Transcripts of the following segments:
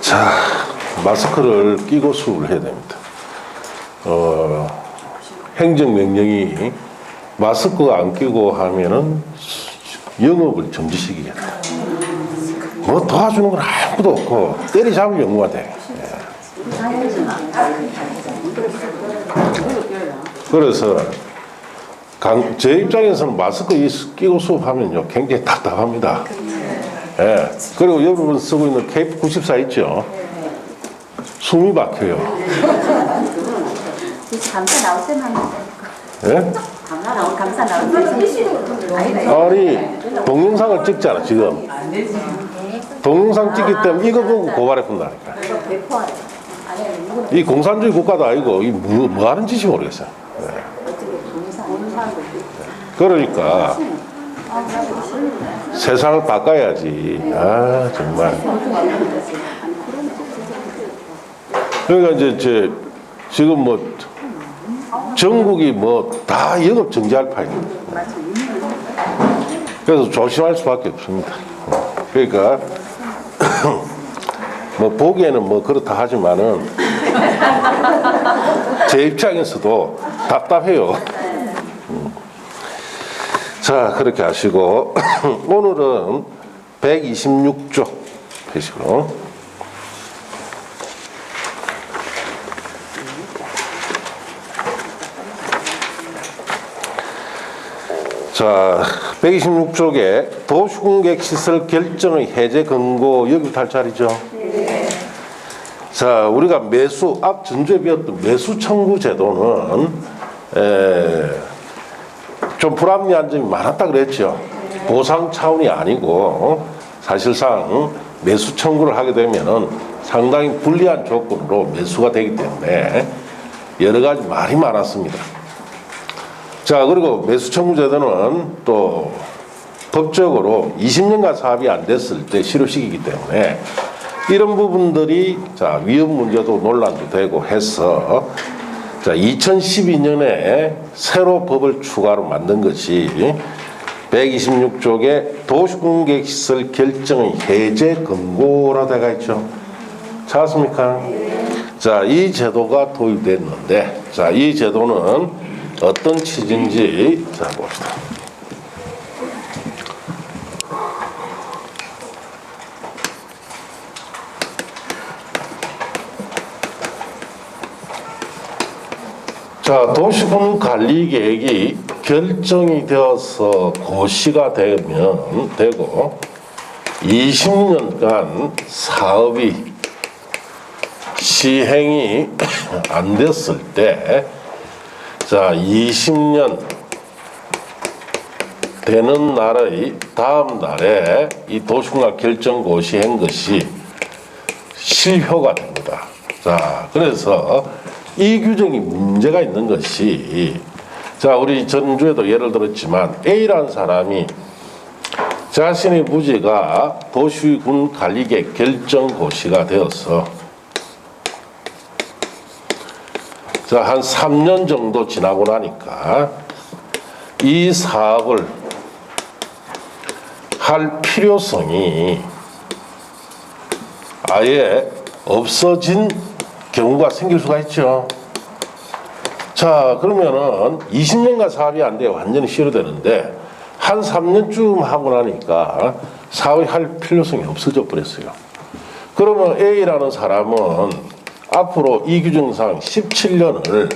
자, 마스크를 끼고 수업을 해야 됩니다. 행정명령이 마스크 안 끼고 하면은 영업을 정지시키겠다. 뭐 도와주는 건 아무도 없고 때리잡을 연구가 돼. 그래서 제 입장에서는 마스크 끼고 수업하면요 굉장히 답답합니다. 예. 그리고 여러분 쓰고 있는 KF94 있죠? 숨이 막혀요. 감사 나올 때만 예? 감사 나올 때 아니 동영상을 찍잖아 지금. 동영상 찍기 때문에 이거 보고 고발해 본다니까. 이 공산주의 국가도 아니고 이 뭐 하는 짓인지 모르겠어요. 네. 그러니까 세상을 바꿔야지. 아 정말. 그러니까 이제 지금 뭐 전국이 뭐 다 영업 정지할 판입니다. 그래서 조심할 수밖에 없습니다. 그러니까 뭐 보기에는 뭐 그렇다 하지만은 제 입장에서도 답답해요. 자 그렇게 하시고 오늘은 126조 펴시고 자 126쪽에 도시공객시설 결정의 해제 권고 여기부터 할 자리죠. 네. 자 우리가 매수 앞 전주에 배웠던 매수 청구 제도는 좀 불합리한 점이 많았다 그랬죠. 보상 차원이 아니고 사실상 매수 청구를 하게 되면은 상당히 불리한 조건으로 매수가 되기 때문에 여러 가지 말이 많았습니다. 자 그리고 매수 청구 제도는 또 법적으로 20년간 사업이 안 됐을 때 실효시키기 때문에 이런 부분들이 자 위험 문제도 논란도 되고 해서 자 2012년에 새로 법을 추가로 만든 것이 126쪽에 도시공객시설 결정의 해제 권고라 되어 있죠. 찾았습니까? 자 이 제도가 도입됐는데 자 이 제도는 어떤 취지인지 자 봅시다. 자 도시군 관리계획이 결정이 되어서 고시가 되고 20년간 사업이 시행이 안 됐을 때 자 20년 되는 날의 다음 날에 이 도시군관 결정 고시한 것이 실효가 됩니다. 자 그래서 이 규정이 문제가 있는 것이 자 우리 전주에도 예를 들었지만 A라는 사람이 자신의 부지가 도시군 관리계획 결정 고시가 되어서 자, 한 3년 정도 지나고 나니까 이 사업을 할 필요성이 아예 없어진 경우가 생길 수가 있죠. 자, 그러면은 20년간 사업이 안 돼 완전히 실효되는데 한 3년쯤 하고 나니까 사업이 할 필요성이 없어져 버렸어요. 그러면 A라는 사람은 앞으로 이 규정상 17년을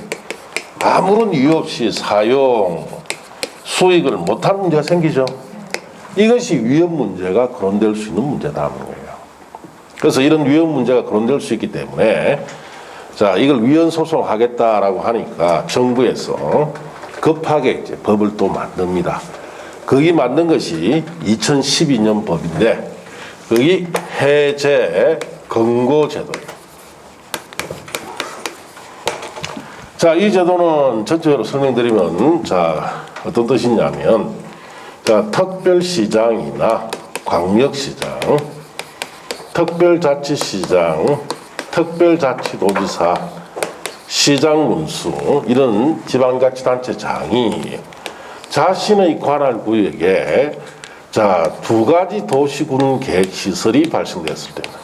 아무런 이유 없이 사용, 수익을 못하는 문제가 생기죠. 이것이 위험 문제가 거론될 수 있는 문제다. 그래서 이런 위험 문제가 거론될 수 있기 때문에 자 이걸 위헌 소송하겠다라고 하니까 정부에서 급하게 이제 법을 또 만듭니다. 거기 만든 것이 2012년 법인데 거기 해제 권고 제도예요. 자, 이 제도는 전체적으로 설명드리면 자 어떤 뜻이냐면 자 특별시장이나 광역시장, 특별자치시장, 특별자치도지사, 시장군수 이런 지방자치단체장이 자신의 관할 구역에 자 두 가지 도시군 계획 시설이 발생됐을 때입니다.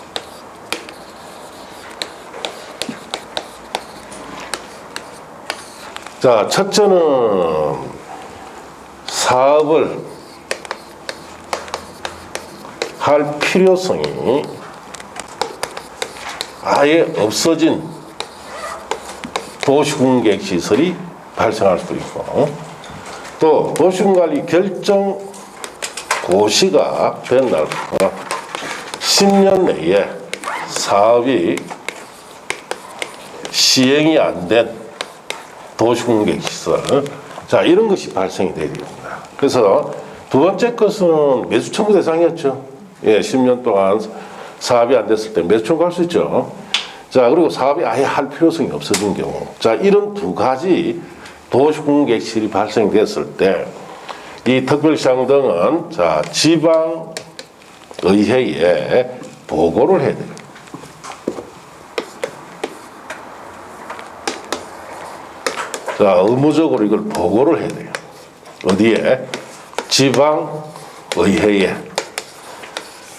자, 첫째는 사업을 할 필요성이 아예 없어진 도시공객시설이 발생할 수도 있고, 또 도시관리 결정 고시가 된 날부터 10년 내에 사업이 시행이 안 된 도시공객시설, 자, 이런 것이 발생이 되야 됩니다. 그래서 두 번째 것은 매수 청구 대상이었죠. 예, 10년 동안 사업이 안 됐을 때 매수 청구할 수 있죠. 자, 그리고 사업이 아예 할 필요성이 없어진 경우, 자, 이런 두 가지 도시공객시설이 발생됐을 때 이 특별시장 등은 자, 지방의회에 보고를 해야 돼요. 자, 의무적으로 이걸 보고를 해야 돼요. 어디에? 지방의회에.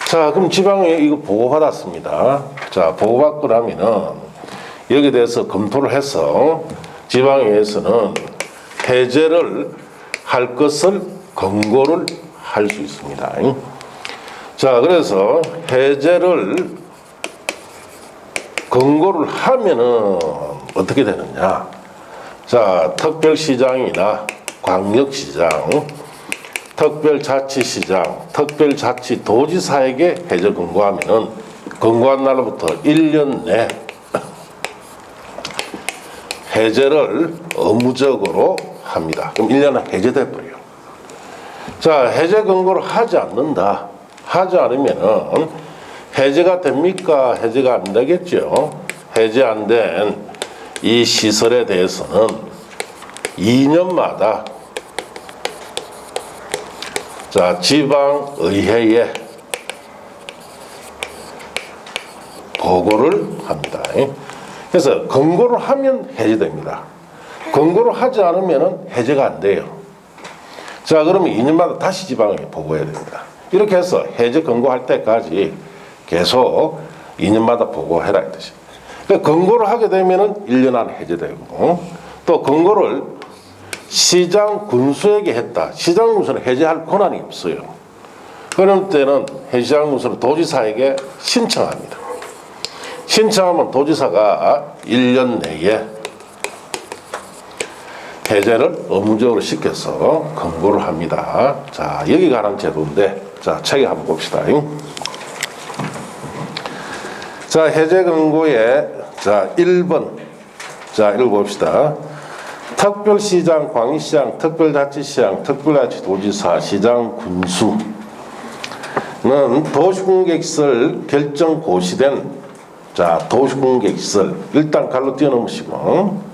자, 그럼 지방의회 이거 보고받았습니다. 자, 보고받고 나면은 여기에 대해서 검토를 해서 지방의회에서는 해제를 할 것을 권고를 할 수 있습니다. 자, 그래서 해제를 권고를 하면은 어떻게 되느냐? 자, 특별시장이나 광역시장, 특별자치시장, 특별자치도지사에게 해제 권고하면은 권고한 날로부터 1년 내 해제를 의무적으로 합니다. 그럼 1년은 해제돼 버려요. 자, 해제 권고를 하지 않는다. 하지 않으면은 해제가 됩니까? 해제가 안 되겠죠. 해제 안 된 이 시설에 대해서는 2년마다 자, 지방의회에 보고를 합니다. 그래서 권고를 하면 해제됩니다. 권고를 하지 않으면 해제가 안 돼요. 자, 그러면 2년마다 다시 지방의회에 보고해야 됩니다. 이렇게 해서 해제 권고할 때까지 계속 2년마다 보고해라 이 뜻입니다. 그러니까 권고를 하게 되면은 1년 안에 해제되고, 또 권고를 시장 군수에게 했다. 시장 군수는 해제할 권한이 없어요. 그런 때는 시장 군수는 도지사에게 신청합니다. 신청하면 도지사가 1년 내에 해제를 의무적으로 시켜서 권고를 합니다. 자, 여기 관한 제도인데, 자, 책에 한번 봅시다. 자, 해제 권고에 자, 1번. 자, 읽어봅시다. 특별시장, 광역시장, 특별자치시장, 특별자치도지사, 시장, 군수는 도시공객시설 결정 고시된 자, 도시공객시설 일단 갈로 띄워놓으시고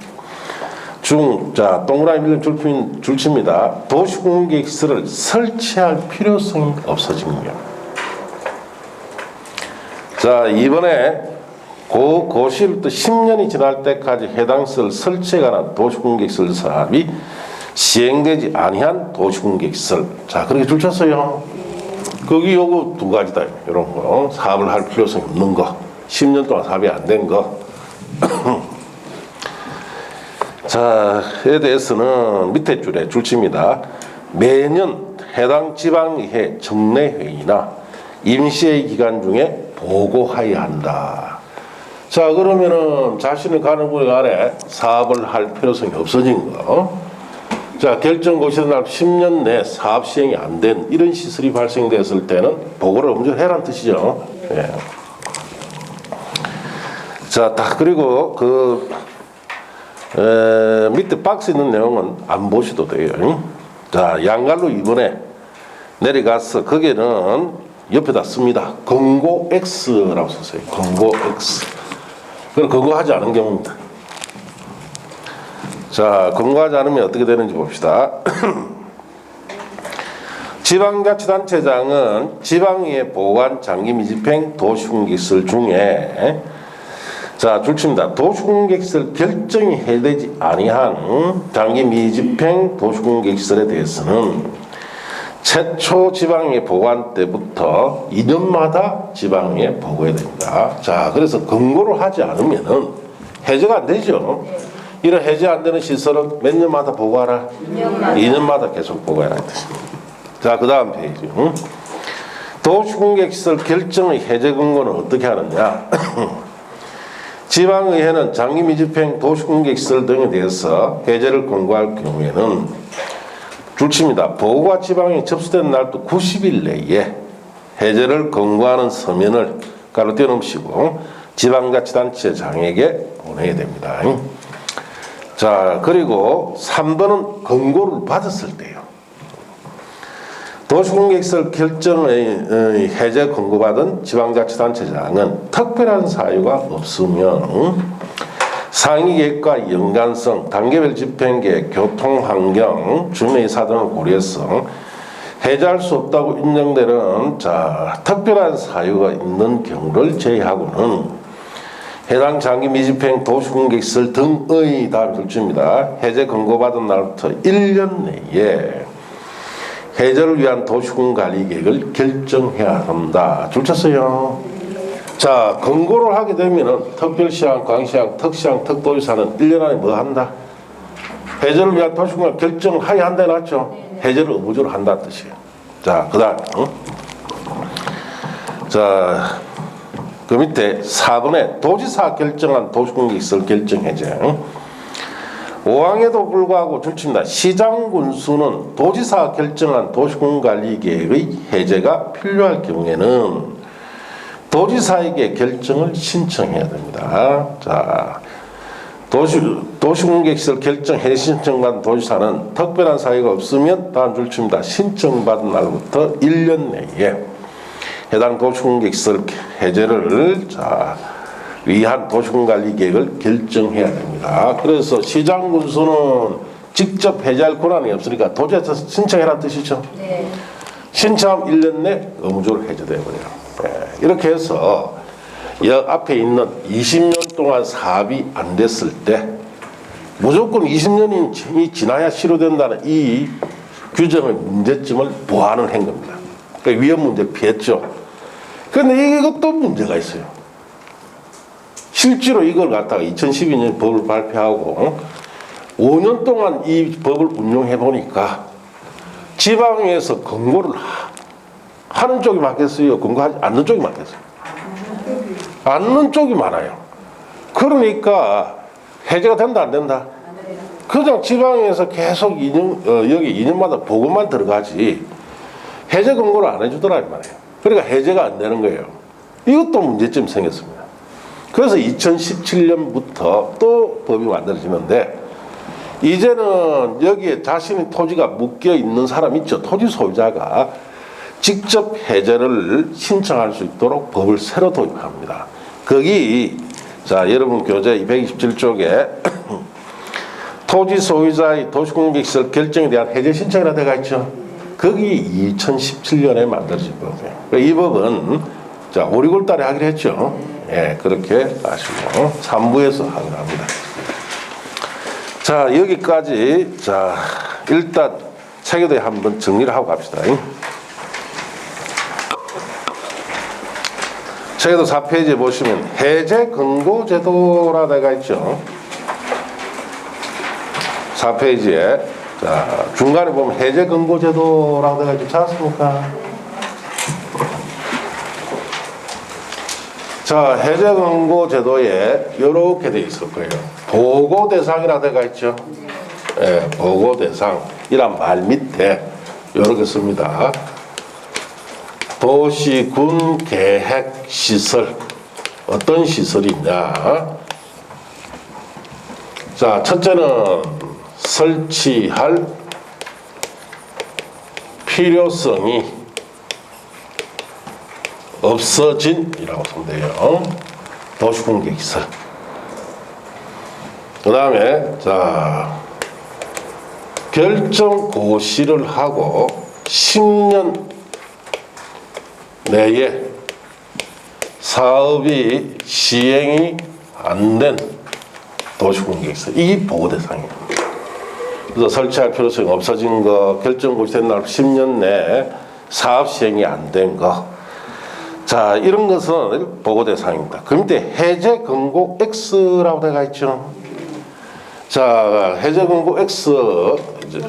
자, 동그라미 밀린 줄칩니다. 도시공객시설을 설치할 필요성이 없어지며, 자, 이번에 고시부터 10년이 지날 때까지 해당 시설 설치에 관한 도시공객시설 사업이 시행되지 아니한 도시공객시설. 자, 그렇게 줄 쳤어요. 거기 요거 두 가지다. 이런 거. 사업을 할 필요성이 없는 거. 10년 동안 사업이 안 된 거. 자, 에 대해서는 밑에 줄에 줄칩니다. 매년 해당 지방의회 정례회의나 임시회의 기간 중에 보고하여야 한다. 자, 그러면은 자신의 가는 구역 안에 사업을 할 필요성이 없어진 거. 자, 결정 고시된 날 10년 내 사업 시행이 안 된 이런 시설이 발생됐을 때는 보고를 엄청 해란 뜻이죠. 예. 자, 딱 그리고 밑에 박스 있는 내용은 안 보셔도 돼요. 자, 양갈로 이번에 내려가서 거기는 옆에다 씁니다. 권고 X라고 썼어요. 권고 X. 그건 권고하지 않은 경우입니다. 자, 권고하지 않으면 어떻게 되는지 봅시다. 지방자치단체장은 지방의회 보관 장기미집행 도시공객시설 중에 자, 줄칩니다. 도시공객시설 결정이 해되지 아니한 장기미집행 도시공객시설에 대해서는 최초 지방의회 보관 때부터 2년마다 지방의회에 보고해야 됩니다. 자, 그래서 권고를 하지 않으면은 해제가 안 되죠. 이런 해제 안 되는 시설은 몇 년마다 보고하라? 2년마다 계속 보고해라. 자, 그 다음 페이지. 도시공격시설 결정의 해제 근거는 어떻게 하느냐? 지방의회는 장기미집행 도시공격시설 등에 대해서 해제를 권고할 경우에는 줄칩니다. 보고가 지방에 접수된 날부터 90일 내에 해제를 권고하는 서면을 가로 띄워놓으시고 지방자치단체장에게 보내야 됩니다. 자, 그리고 3번은 권고를 받았을 때요. 도시공격시설 결정의 해제 권고받은 지방자치단체장은 특별한 사유가 없으면 상위계획과 연관성, 단계별 집행계획, 교통환경, 주민의 사정을 고려해서 해제할 수 없다고 인정되는 특별한 사유가 있는 경우를 제외하고는 해당 장기 미집행 도시공격시설 등의 다음 줄집니다. 해제 권고받은 날부터 1년 내에 해제를 위한 도시군관리계획을 결정해야 한다. 줄 쳤어요. 자, 권고를 하게 되면은 특별시장, 광시장, 특시장, 특도지사는 1년 안에 뭐 한다? 해제를 위한 도시군관리 결정하여야 한다 해놨죠? 해제를 의무적으로 한다는 뜻이에요. 자, 그 다음. 자, 그 밑에 4번에 도지사 결정한 도시공격시설 결정 해제. 5항에도 불구하고 줄칩니다. 시장 군수는 도지사 결정한 도시군관리계획의 해제가 필요할 경우에는 도지사에게 결정을 신청해야 됩니다. 자, 도시공격시설 결정 해제 신청받은 도지사는 특별한 사유가 없으면 다음 줄칩니다. 신청받은 날부터 1년 내에 해당 도시공격시설 해제를 위한 도시군관리계획을 결정해야 됩니다. 그래서 시장군수는 직접 해제할 권한이 없으니까 도지사에서 신청해라는 뜻이죠. 네. 신청하면 1년 내 의무적으로 해제되어버려요. 네. 이렇게 해서 이 앞에 있는 20년 동안 사업이 안 됐을 때 무조건 20년이 지나야 실효된다는 이 규정의 문제점을 보완을 한 겁니다. 그러니까 위험 문제를 피했죠. 그런데 이것도 문제가 있어요. 실제로 이걸 갖다가 2012년 법을 발표하고 5년 동안 이 법을 운용해 보니까 지방에서 권고를 하는 쪽이 많겠어요? 권고하지 않는 쪽이 많겠어요? 않는 쪽이 많아요. 그러니까 해제가 된다 안 된다? 그냥 지방에서 계속 여기 2년마다 보고만 들어가지 해제 권고를 안 해주더라 이 말이에요. 그러니까 해제가 안 되는 거예요. 이것도 문제점이 생겼습니다. 그래서 2017년부터 또 법이 만들어지는데 이제는 여기에 자신의 토지가 묶여 있는 사람 있죠. 토지 소유자가 직접 해제를 신청할 수 있도록 법을 새로 도입합니다. 거기 여러분 교재 227쪽에 토지 소유자의 도시공격시설 결정에 대한 해제 신청이라는 데가 있죠. 거기 2017년에 만들어진 법이에요. 이 법은 5, 6월 달에 하기로 했죠. 예, 그렇게 아시고 3부에서 하기로 합니다. 자, 여기까지 일단 책에 대해 한번 정리를 하고 갑시다. 책에도 4페이지에 보시면 해제 권고 제도라 되어 있죠. 4페이지에 중간에 보면 해제 권고 제도라고 되어 있지 않습니까? 자, 해제 권고 제도에 이렇게 돼 있을 거예요. 보고 대상이라 되어 있죠. 예, 보고 대상이란 말 밑에 이렇게 씁니다. 도시군 계획 시설 어떤 시설이냐? 자, 첫째는 설치할 필요성이 없어진이라고 쓰면 돼요. 도시공격시설. 그 다음에 결정 고시를 하고 10년 내에 사업이 시행이 안 된 도시공격시설. 이게 보호 대상이에요. 그래서 설치할 필요성이 없어진 거, 결정 고시된 날 10년 내에 사업 시행이 안 된 거. 자, 이런 것은 보고 대상입니다. 그 밑에 해제 권고 X라고 되어 있죠. 자, 해제 공고 X 이제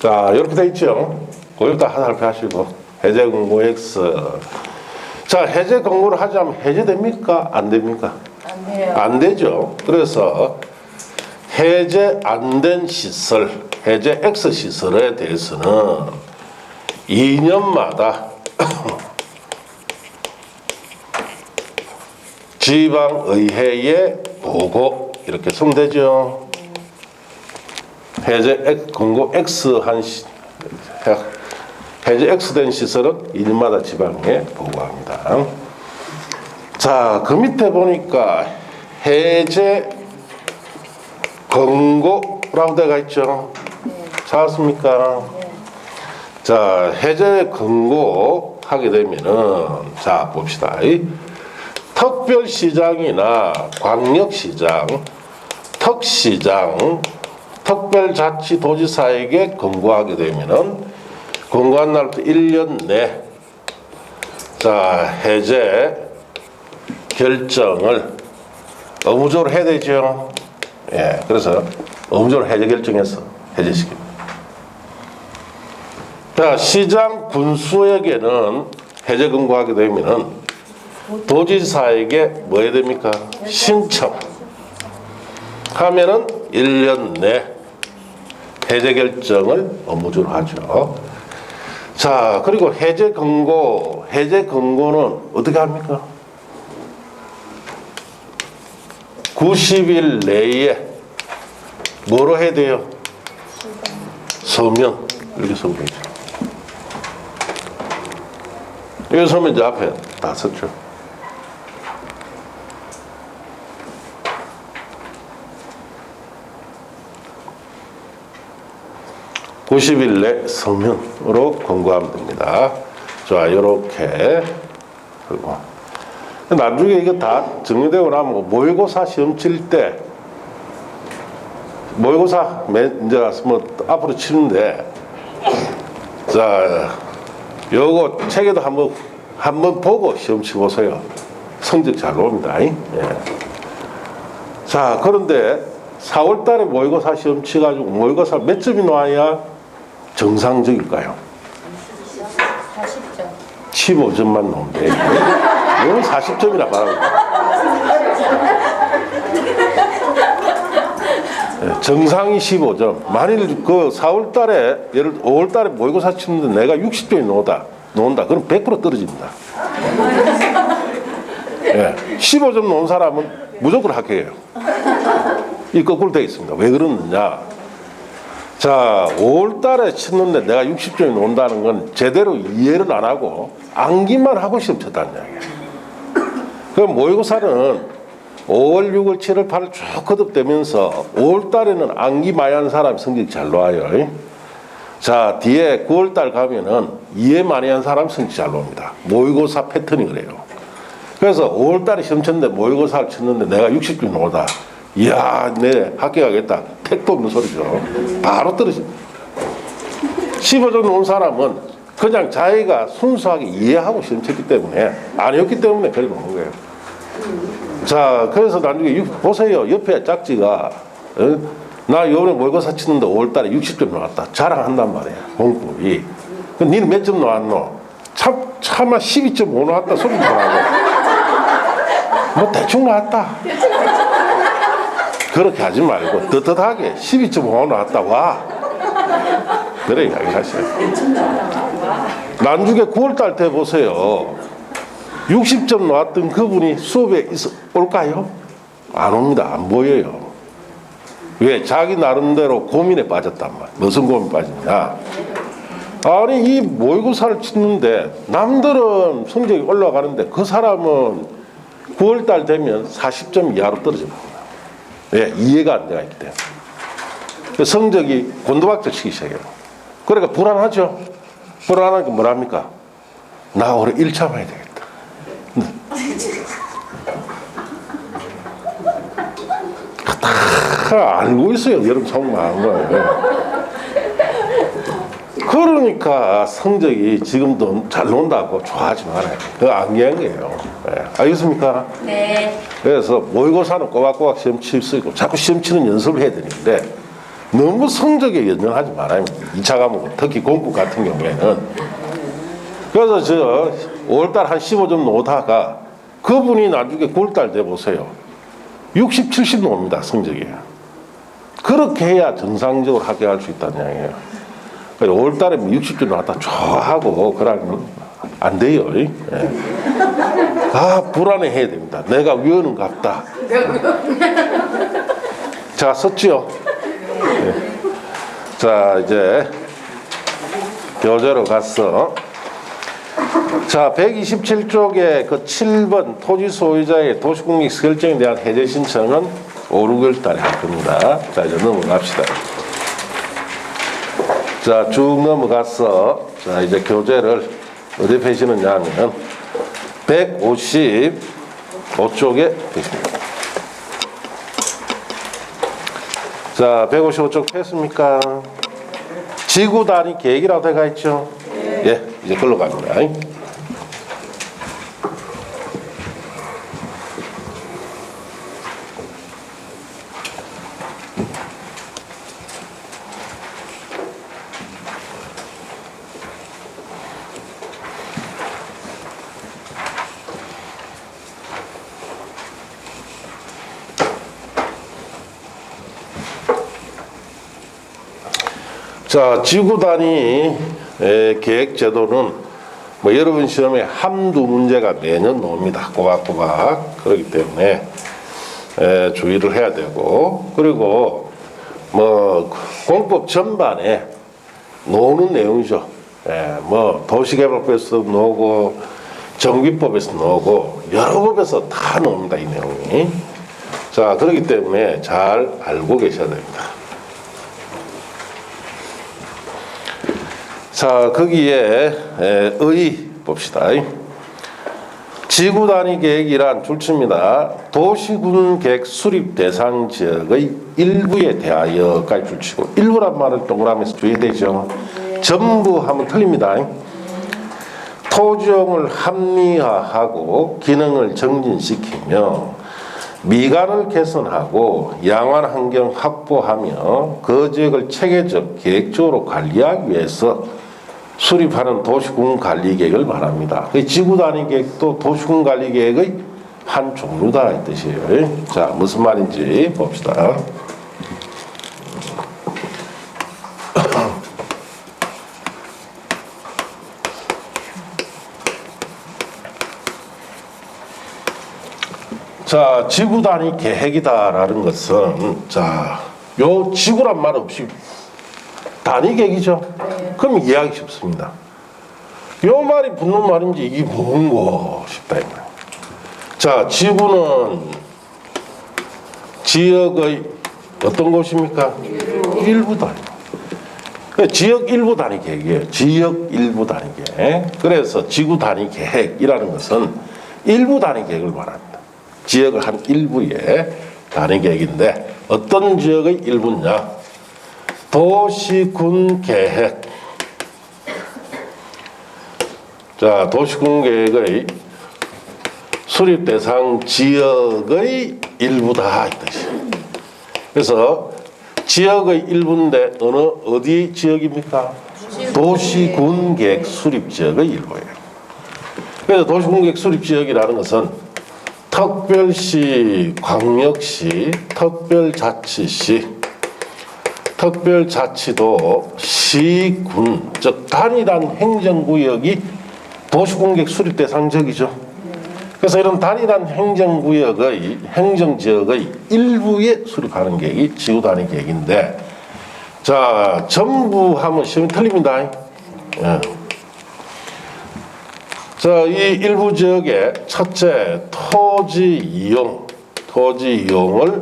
자, 이렇게 돼 있죠. 그것도 살펴하시고 해제 공고 X. 자, 해제 공고를 하자면 해제됩니까? 안 됩니까? 안 돼요. 안 되죠. 그래서 해제 안 된 시설, 해제 X 시설에 대해서는 2년마다 지방의회에 보고 이렇게 쓰면 되죠. 해제 공고 X 해제 X 된 시설은 2년마다 지방에 보고합니다. 자, 그 밑에 보니까 해제 권고라고 되어 있죠. 찾았습니까? 자, 해제 권고 하게 되면은 자 봅시다. 특별시장이나 광역시장, 특시장, 특별자치도지사에게 권고하게 되면은 권고한 날부터 1년 내 자 해제 결정을 의무적으로 해야 되죠. 예, 그래서 의무적으로 해제 결정해서 해제시킵니다. 자, 시장 군수에게는 해제 권고하게 되면은 도지사에게 뭐 해야 됩니까? 신청 하면은 1년 내 해제 결정을 의무적으로 하죠. 자, 그리고 해제 권고는 어떻게 합니까? 90일 내에 뭐로 해야 돼요? 서면 이렇게 쓰면 되죠. 이거 서면 이제 앞에 다 썼죠. (90일) 내 서면으로 권고하면 됩니다. 자, 요렇게 그리고 나중에 이거 다 정리되고 나면 모의고사 시험 칠 때 모의고사 이제 뭐 앞으로 치는데 자, 요거 책에도 한번 보고 시험 치보세요. 성적 잘 나옵니다. 예. 자, 그런데 4월 달에 모의고사 시험 치가지고 모의고사 몇 점이 나와야 정상적일까요? 40점. 15점만 나오면 돼요. 이건 40점이라 말합니다. 정상이 15점. 만일 그 4월 달에, 예를 5월 달에 모의고사 치는데 내가 60점이 나온다. 그럼 100% 떨어집니다. 예, 15점 나온 사람은 무조건 합격해요. 이 거꾸로 되어 있습니다. 왜 그러느냐? 자, 5월 달에 치는데 내가 60점이 나온다는 건 제대로 이해를 안 하고 암기만 하고 시험 쳤다는 이야기예요. 그럼 모의고사는 5월, 6월, 7월, 8월 쭉 거듭되면서 5월 달에는 암기 많이 하는 사람이 성적이 잘 나와요. 자, 뒤에 9월 달 가면은 이해 많이 하는 사람이 성적이 잘 나옵니다. 모의고사 패턴이 그래요. 그래서 5월 달에 시험 쳤는데 모의고사를 쳤는데 내가 60점 나오다. 이야, 내 합격하겠다. 택도 없는 소리죠. 바로 떨어집니다. 15점 나온 사람은 그냥 자기가 순수하게 이해하고 시험 쳤기 때문에 아니었기 때문에 그래 놓은 거예요. 자, 그래서 나중에 보세요. 옆에 짝지가 나 이번에 모의고사 치는데 5월달에 60점 나왔다. 자랑한단 말이야. 공부이. 니는 몇 점 나왔노? 차마 12.5 나왔다 소리 좀 하고 뭐 대충 나왔다. 그렇게 하지 말고 떳떳하게 12.5 나왔다 와. 그래 이야기하세요. 나중에 9월달 때 보세요. 60점 나왔던 그분이 수업에 올까요? 안 옵니다. 안 보여요. 왜? 자기 나름대로 고민에 빠졌단 말이야. 무슨 고민 빠지냐? 아니 이 모의고사를 치는데 남들은 성적이 올라가는데 그 사람은 9월달 되면 40점 이하로 떨어집니다. 왜? 이해가 안 되어 있기 때문에. 그 성적이 곤두박질 치기 시작해요. 그러니까 불안하죠. 불안하니까 뭐랍니까? 나 올해 1차 봐야 되겠다. 다 알고 있어요. 여러분 속마음을. 그러니까 성적이 지금도 잘 논다고 좋아하지 말아요. 그거 안개한 거예요. 네. 알겠습니까? 네. 그래서 모의고사는 꼬박꼬박 시험 칠 수 있고 자꾸 시험 치는 연습을 해야 되는데 너무 성적에 연연하지 말아요. 2차 과목, 특히 공부 같은 경우에는. 그래서 저 5월달 한 15점 놓다가 그분이 나중에 9월달 돼 보세요. 60, 70 나옵니다. 성적이. 그렇게 해야 정상적으로 합격할 수 있다는 이야기예요. 5월달에 60점 나왔다 좋아하고 그러면 안 돼요. 예. 아, 불안해해야 됩니다. 내가 위원은 같다. 자, 썼지요? 예. 자, 이제 교재로 갔어. 자, 127쪽에 그 7번 토지 소유자의 도시공익 결정에 대한 해제 신청은 5, 6월 달에 할 겁니다. 자, 이제 넘어갑시다. 자, 쭉 넘어가서 자, 이제 교재를 어디 펴시느냐 하면 155쪽에 펴십니다. 자, 155쪽 폈습니까? 지구 단위 계획이라고 되어 있죠? 예, 이제 글로 갑니다. 자, 지구 단위 계획 제도는 뭐 여러분 시험에 한두 문제가 매년 나옵니다. 꼬박꼬박. 그렇기 때문에 주의를 해야 되고, 그리고 뭐 공법 전반에 나오는 내용이죠. 뭐 도시개발법에서 나오고 정비법에서 나오고 여러 법에서 다 나옵니다. 이 내용이. 자, 그렇기 때문에 잘 알고 계셔야 됩니다. 자, 거기에 의 봅시다. 지구 단위 계획이란 줄치입니다. 도시군 계획 수립 대상 지역의 일부에 대하여까지 줄치고, 일부란 말을 동그라미에서 주의해야 되죠. 전부 하면 틀립니다. 토지용을 합리화하고 기능을 정진시키며 미관을 개선하고 양환 환경 확보하며 그 지역을 체계적 계획적으로 관리하기 위해서 수립하는 도시군 관리 계획을 말합니다. 지구 단위 계획도 도시군 관리 계획의 한 종류다 이 뜻이에요. 자, 무슨 말인지 봅시다. 자, 지구 단위 계획이다라는 것은, 자, 요 지구란 말 없이 단위 계획이죠. 그럼 이해하기 쉽습니다. 요 말이 붙는 말인지 이게 뭔고 싶다 이 말. 자, 지구는 지역의 어떤 곳입니까? 일부 단위. 지역 일부 단위 계획이에요. 지역 일부 단위 계획. 그래서 지구 단위 계획이라는 것은 일부 단위 계획을 말합니다. 지역을 한 일부의 단위 계획인데 어떤 지역의 일부냐? 도시군 계획. 자, 도시군 계획의 수립 대상 지역의 일부다 이 뜻이에요. 그래서 지역의 일부인데 어디 지역입니까? 도시군 계획 수립 지역의 일부예요. 그래서 도시군 계획 수립 지역이라는 것은 특별시, 광역시, 특별자치시, 특별자치도, 시군, 즉 단일한 행정구역이 도시공객 수립 대상 지역이죠. 그래서 이런 단일한 행정구역의 행정지역의 일부에 수립하는 계획이 지구 단위 계획인데, 자, 전부 하면 시험이 틀립니다. 예. 자, 이 일부 지역의 첫째 토지 이용을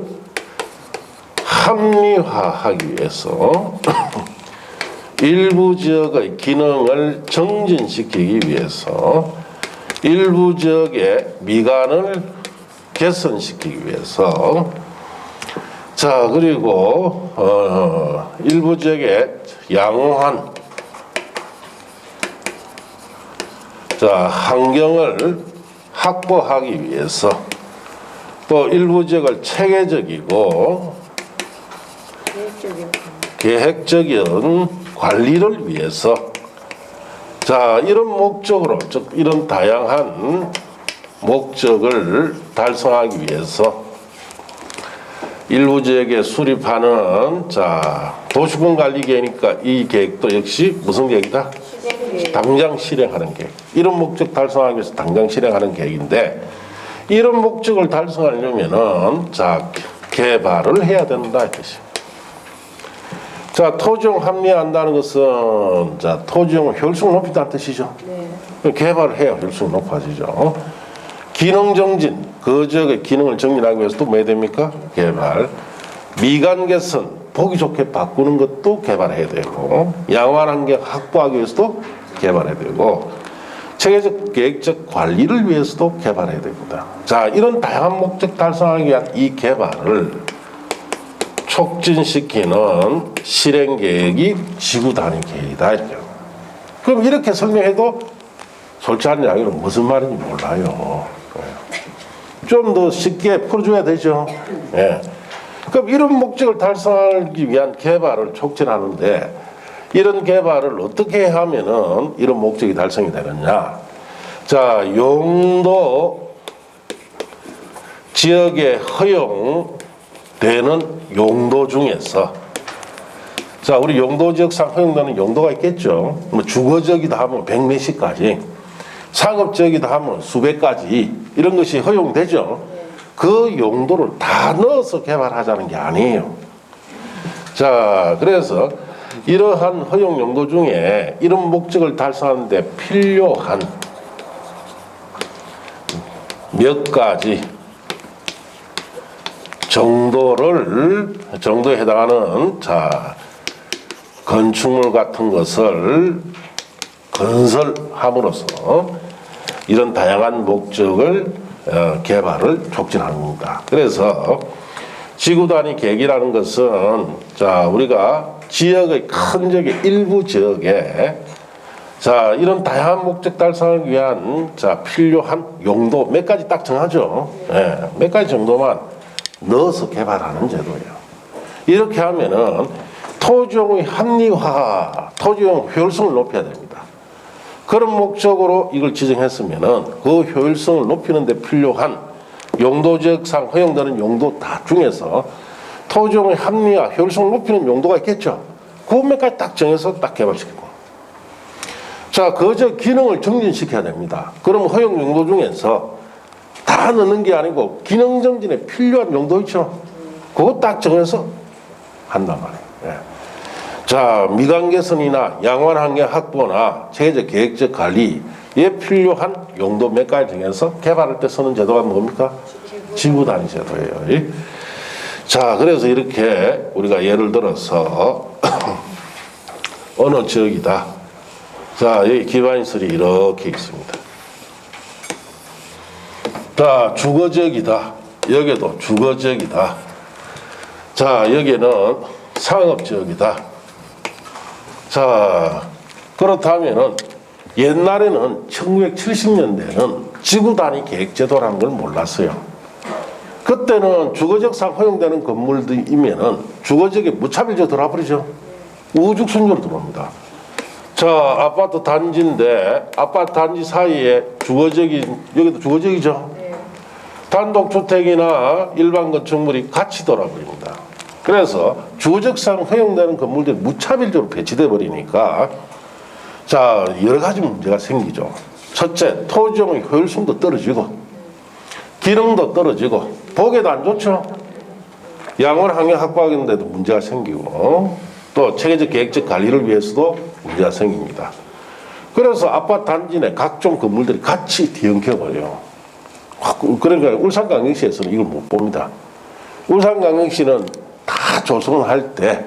합리화하기 위해서 일부 지역의 기능을 정진시키기 위해서 일부 지역의 미관을 개선시키기 위해서, 자, 그리고 일부 지역의 양호한 자, 환경을 확보하기 위해서 또 일부 지역을 체계적이고 계획적인 관리를 위해서 자, 이런 목적으로 즉 이런 다양한 목적을 달성하기 위해서 일부 지역에 수립하는 자, 도시군 관리 계획이니까 이 계획도 역시 무슨 계획이다? 당장 실행하는 계획. 이런 목적 달성하기 위해서 당장 실행하는 계획인데 이런 목적을 달성하려면은 자, 개발을 해야 된다 이 뜻이에요. 자, 토지용 합리화한다는 것은 자, 토지용 효율성 높이다는 뜻이죠. 네. 개발을 해야 효율성이 높아지죠. 기능 정진, 그 지역의 기능을 정진하기 위해서도 뭐 해야 됩니까? 개발. 미관 개선, 보기 좋게 바꾸는 것도 개발해야 되고, 양호한 환경 확보하기 위해서도 개발해야 되고, 체계적 계획적 관리를 위해서도 개발해야 됩니다. 자, 이런 다양한 목적 달성하기 위한 이 개발을 촉진시키는 실행 계획이 지구 단위 계획이다. 그럼 이렇게 설명해도 솔직한 이야기는 무슨 말인지 몰라요. 좀 더 쉽게 풀어줘야 되죠. 예. 그럼 이런 목적을 달성하기 위한 개발을 촉진하는데 이런 개발을 어떻게 하면은 이런 목적이 달성이 되느냐. 자, 용도 지역에 허용되는 용도 중에서 자, 우리 용도 지역상 허용되는 용도가 있겠죠. 뭐 주거지역이다 하면 100몇시까지, 상업지역이다 하면 수백 가지 이런 것이 허용되죠. 그 용도를 다 넣어서 개발하자는 게 아니에요. 자, 그래서 이러한 허용 용도 중에 이런 목적을 달성하는 데 필요한 몇 가지 정도에 해당하는 자, 건축물 같은 것을 건설함으로써 이런 다양한 목적을 개발을 촉진하는 겁니다. 그래서 지구 단위 계획이라는 것은 자, 우리가 지역의 큰 지역의 일부 지역에 자, 이런 다양한 목적 달성을 위한 자, 필요한 용도 몇 가지 딱 정하죠. 예, 몇 가지 정도만 넣어서 개발하는 제도예요. 이렇게 하면은 토지용의 합리화, 토지용 효율성을 높여야 됩니다. 그런 목적으로 이걸 지정했으면은 그 효율성을 높이는 데 필요한 용도지역상 허용되는 용도 다 중에서 토지용의 합리화, 효율성을 높이는 용도가 있겠죠. 그 몇 가지 딱 정해서 딱 개발시키고. 자, 그 저 기능을 정진시켜야 됩니다. 그럼 허용 용도 중에서 다 넣는 게 아니고 기능 정진에 필요한 용도 있죠. 그거 딱 정해서 한단 말이에요. 예. 자, 미관 개선이나 양호한 환경 확보나 체계적 계획적 관리에 필요한 용도 몇 가지 정해서 개발할 때 쓰는 제도가 뭡니까? 지구 단위 제도예요. 예? 자, 그래서 이렇게 우리가 예를 들어서 어느 지역이다. 자, 여기 기반시설이 이렇게 있습니다. 자, 주거지역이다. 여기도 주거지역이다. 자, 여기는 상업지역이다. 자, 그렇다면은 옛날에는 1970년대는 지구 단위 계획제도라는 걸 몰랐어요. 그때는 주거지역상 허용되는 건물들이면은 주거지역에 무차별적으로 들어와버리죠. 우죽순으로 들어옵니다. 자, 아파트 단지인데 아파트 단지 사이에 주거지역이, 여기도 주거지역이죠. 단독주택이나 일반 건축물이 같이 돌아버립니다. 그래서 주거지역상 허용되는 건물들이 무차별적으로 배치돼 버리니까 자, 여러 가지 문제가 생기죠. 첫째, 토지용의 효율성도 떨어지고 기능도 떨어지고 보기에도 안 좋죠. 양호한 환경 확보하는데도 문제가 생기고 또 체계적 계획적 관리를 위해서도 문제가 생깁니다. 그래서 아파트 단지 내 각종 건물들이 같이 뒤엉켜버려요. 그러니까 울산광역시에서는 이걸 못 봅니다. 울산광역시는 다 조성할 때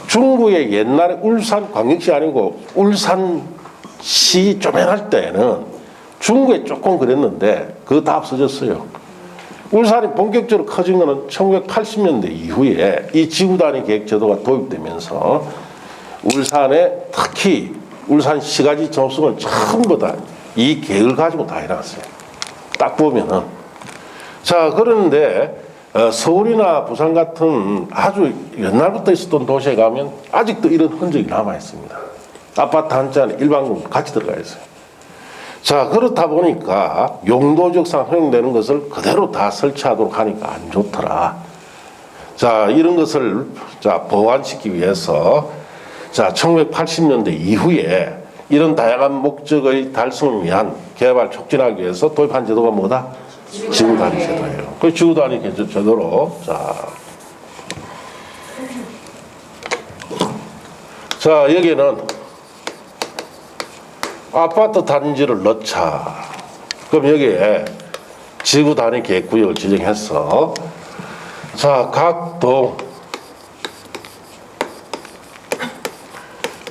중구에 옛날에 울산광역시 아니고 울산시 쪼맨할 때는 중구에 조금 그랬는데 그거 다 없어졌어요. 울산이 본격적으로 커진 거는 1980년대 이후에 이 지구단위 계획제도가 도입되면서 울산에 특히 울산 시가지 접속을 전부 다 이 계획을 가지고 다 해놨어요. 딱 보면은. 자, 그런데 서울이나 부산 같은 아주 옛날부터 있었던 도시에 가면 아직도 이런 흔적이 남아 있습니다. 아파트 한자는 일반 건물 같이 들어가 있어요. 자, 그렇다 보니까 용도적상 허용되는 것을 그대로 다 설치하도록 하니까 안 좋더라. 자, 이런 것을 보완시키기 위해서 1980년대 이후에 이런 다양한 목적의 달성을 위한 개발 촉진하기 위해서 도입한 제도가 뭐다? 지구단위 제도예요. 그 지구단위 제도로 여기는 아파트 단지를 넣자. 그럼 여기에 지구단위 계획구역을 지정해서 각 동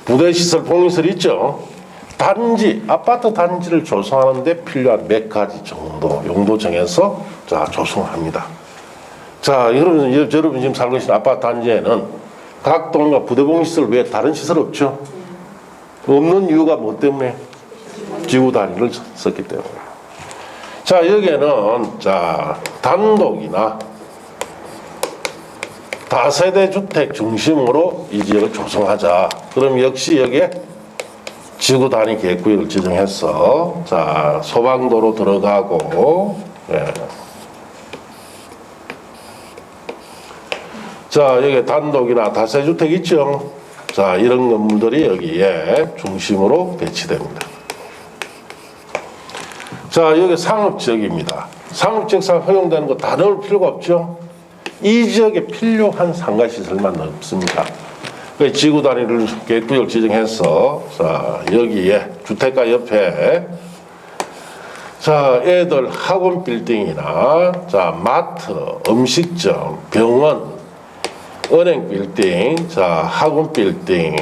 부대시설, 복리시설 있죠. 단지, 아파트 단지를 조성하는 데 필요한 몇 가지 정도 용도 정해서 조성합니다. 여러분 지금 살고 계신 아파트 단지에는 각 동과 부대복리시설 외에 다른 시설 없죠. 없는 이유가 뭐 때문에? 지구 단위를 썼기 때문에. 여기에는 단독이나 다세대 주택 중심으로 이 지역을 조성하자. 그럼 역시 여기에 지구 단위 계획구역을 지정해서 소방도로 들어가고, 여기 단독이나 다세대 주택 있죠. 이런 건물들이 여기에 중심으로 배치됩니다. 여기 상업지역입니다. 상업지역상 허용되는 거 다 넣을 필요가 없죠. 이 지역에 필요한 상가시설만 넣습니다. 지구 단위를 계획구역 지정해서 여기에 주택가 옆에 애들 학원 빌딩이나 마트, 음식점, 병원, 은행 빌딩, 학원 빌딩,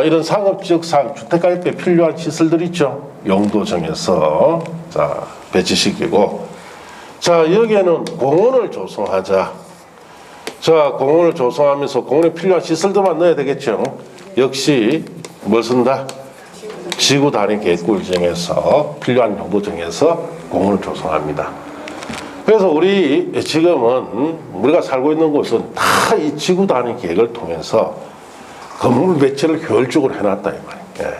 이런 상업지역상 주택가 옆에 필요한 시설들 있죠. 용도 정해서 배치시키고, 여기에는 공원을 조성하자. 공원을 조성하면서 공원에 필요한 시설들만 넣어야 되겠죠. 역시 뭘 쓴다? 지구 단위 계획구를 정해서 필요한 용도 정해서 공원을 조성합니다. 그래서 우리 지금은 우리가 살고 있는 곳은 다 이 지구 단위 계획을 통해서 건물 배치를 효율적으로 해놨다 이 말이에요.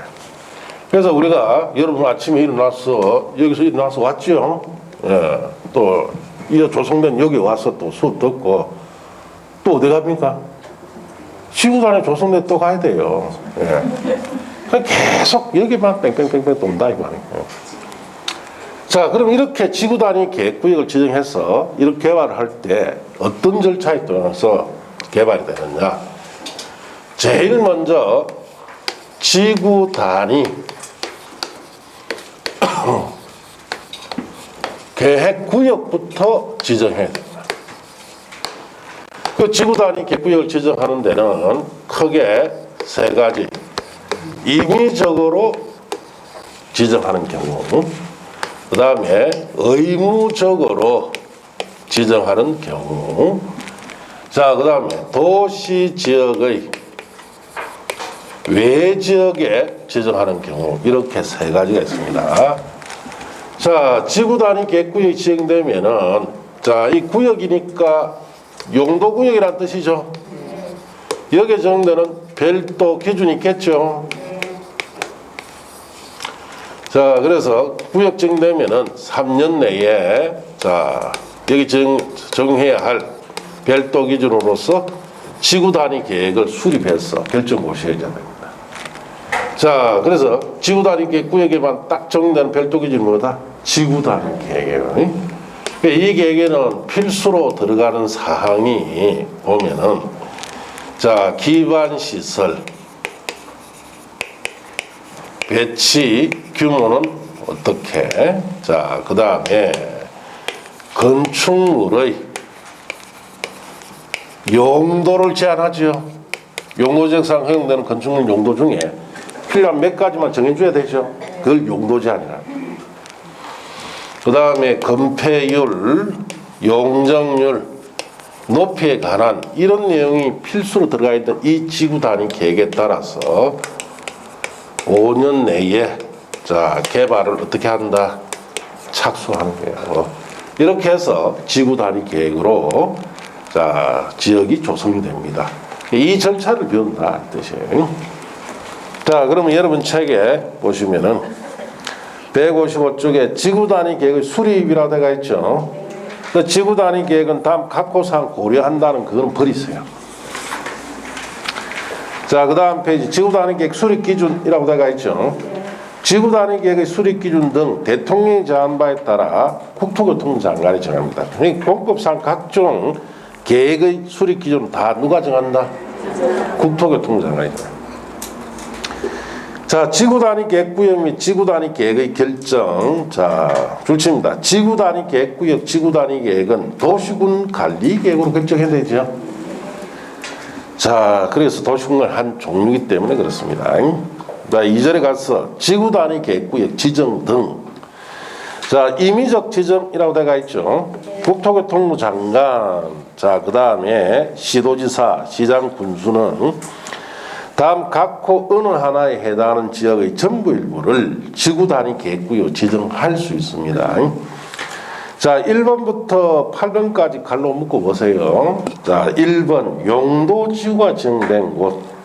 그래서 우리가 여러분 아침에 일어나서 여기서 일어나서 왔죠. 또 이 조성된 여기 와서 또 수업 듣고 또 어디 갑니까? 지구 단위 조성돼 또 가야 돼요. 계속 여기만 뺑뺑뺑뺑 돈다 이 말이에요. 그럼 이렇게 지구 단위 계획구역을 지정해서 이렇게 개발을 할 때 어떤 절차에 따라서 개발이 되느냐? 제일 먼저 지구 단위 계획구역부터 지정해야 됩니다. 그 지구 단위 계획구역을 지정하는 데는 크게 세 가지. 임의적으로 지정하는 경우, 그 다음에 의무적으로 지정하는 경우, 그 다음에 도시지역의 외지역에 지정하는 경우, 이렇게 세 가지가 있습니다. 지구 단위 계획구역이 지정되면은, 이 구역이니까 용도구역이란 뜻이죠. 여기에 정되는 별도 기준이 있겠죠. 그래서 구역 정되면은 3년 내에 여기 정해야 할 별도 기준으로서 지구 단위 계획을 수립해서 결정 고시해야 됩니다. 그래서 지구 단위 계획 구역에만 딱 정된 별도 기준이 뭐다? 지구 단위 계획이에요. 이 계획에는 필수로 들어가는 사항이 보면은 기반 시설 배치 규모는 어떻게? 그 다음에 건축물의 용도를 제한하죠. 용도적상 허용되는 건축물 용도 중에 필요한 몇 가지만 정해줘야 되죠. 그걸 용도 제한이라. 그 다음에 건폐율, 용적률, 높이에 관한 이런 내용이 필수로 들어가 있는 이 지구 단위 계획에 따라서 5년 내에 자, 개발을 어떻게 한다? 착수하는 거예요. 이렇게 해서 지구 단위 계획으로 자, 지역이 조성이 됩니다. 이 절차를 배운다 이 뜻이에요. 자, 그러면 여러분 책에 보시면은 155쪽에 지구 단위 계획의 수립이라고 되어 있죠. 그 지구 단위 계획은 다음 각 사항 고려한다는 그거는 버리세요. 자, 그 다음 페이지 지구 단위 계획 수립 기준이라고 되어 있죠. 지구 단위 계획의 수립 기준 등 대통령이 정한 바에 따라 국토교통부 장관이 정합니다. 공법상 각종 계획의 수립 기준 다 누가 정한다? 국토교통부 장관이 정합니다. 자, 지구 단위 계획구역 및 지구 단위 계획의 결정. 자, 줄칩니다. 지구 단위 계획구역, 지구 단위 계획은 도시군 관리 계획으로 결정해야 되죠. 자, 그래서 도시군의 한 종류이기 때문에 그렇습니다. 자, 2절에 가서 지구 단위 계획구역 지정 등. 자, 임의적 지정이라고 되어 있죠. 국토교통부 장관. 자, 그 다음에 시도지사, 시장, 군수는 다음 각호 어느 하나에 해당하는 지역의 전부 일부를 지구 단위 계획구역 지정할 수 있습니다. 자, 1번부터 8번까지 갈로 묶어 보세요. 자, 1번 용도지구가 지정된 곳.